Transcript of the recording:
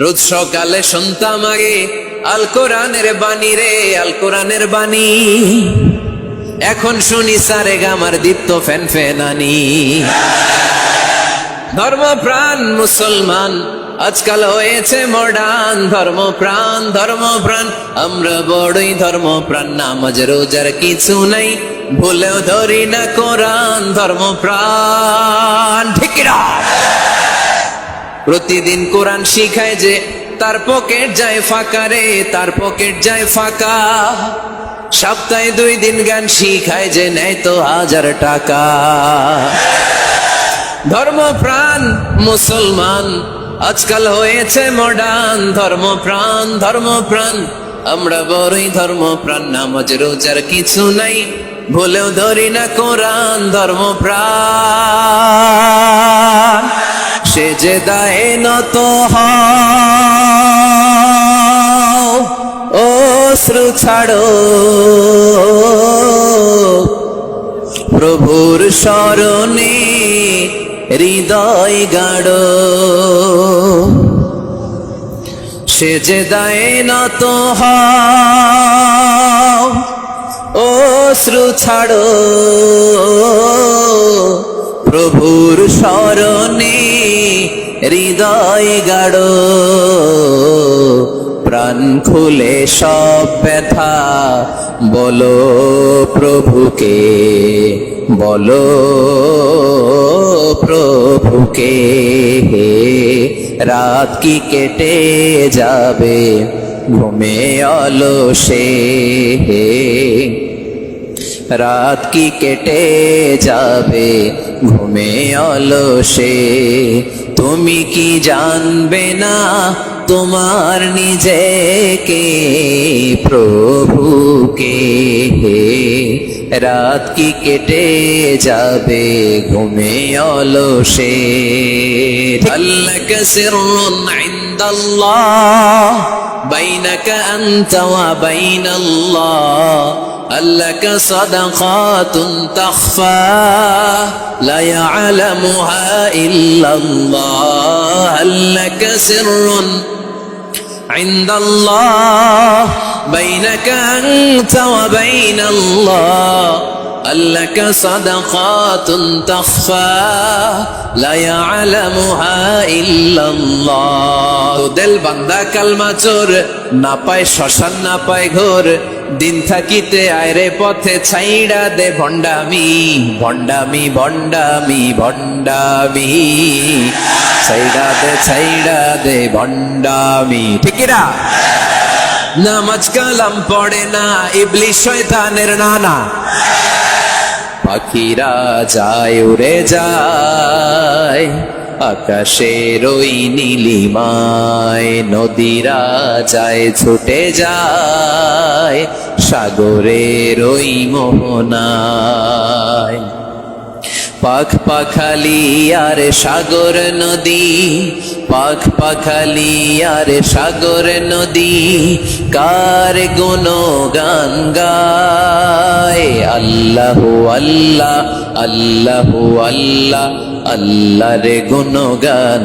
রোজ সকালে শুনতাম আগে আল কোরআনের বাণী রে, আল কোরআনের বাণী। এখন শুনি সারে গামার দীপ্ত ফ্যান ফ্যানানি। ধর্মপ্রাণ মুসলমান আজকাল হয়েছে মডার্ন। ধর্মপ্রাণ ধর্মপ্রাণ আমরা বড়ই ধর্মপ্রাণ। নামাজ রোজার কিছু নাই, ভুলেও ধরি না কোরআন। ধর্মপ্রাণ ঠিক না? প্রতিদিন কোরআন শিখায় যে তার পকেট যায় ফাঁকা রে, তার পকেট যায় ফাঁকা। সপ্তাহে 2 দিন গান শিখায় যে নেয় তো 1000 টাকা। ধর্মপ্রাণ মুসলমান আজকাল হয়েছে মডার্ন। ধর্মপ্রাণ ধর্মপ্রাণ আমরা বড়ই ধর্মপ্রাণ। নামাজ রোজার কিছু নাই, ভুলেও ধরি না কোরআন। ধর্মপ্রাণ সে যে দায়ে নত হও, অশ্রু ছাড়ো প্রভুর শরণে হৃদয় গাড়ো। সে যে দায়ে নত হও, অশ্রু ছাড়ো প্রভুর শরণে হৃদয় গাড়ো। প্রাণ খুলে সব ব্যথা বলো প্রভুকে, বলো প্রভুকে। রাত কি কেটে যাবে ঘুমে অলসে, রাত কি কেটে যাবে ঘুমে অলসে। তুমি কি জানবে না তোমার নিজেকে প্রভুকে? রাত কি কেটে যাবে ঘুমে অলসে। আল্লাকা সিররুন ইনদাল্লাহ বাইনাকা আনতা ওয়া বাইনাল্লাহ। আল্লাকা সাদাকাতুন তাখফা লা ইয়ালামুহা ইল্লাল্লাহ। আল্লাকা সিররুন ইনদাল্লাহ বাইনাকা আনতা ওয়া বাইনাল্লাহ। আল্লাকা সাদাকাতুন তাখফা লা ইয়ালামুহা ইল্লাল্লাহ। দিল বান্দা কালমা চোর, না পায় শ্মশান না পায় ঘোর। দিন থাকিতে আয়রে পথে ছাইড়া দে ভণ্ডামি, ভণ্ডামি ভণ্ডামি ভণ্ডামি। ছাইড়া দে ভণ্ডামি। ঠিক না? নামাজ কালাম পড়ে না ইবলিস শয়তানের নানা। পাখিরা যায় উড়ে যায় আকাশের ওই নীলিমায়। নদীরা যায় ছুটে যায় সাগরের ওই মোহনায়। পাখ পাখালি আর সাগর নদী, পাখ পাখালি আর সাগর নদী। কার গুণগান গায় আল্লাহ আল্লাহ আল্লাহ আল্লাহ। আল্লাহর গুণগান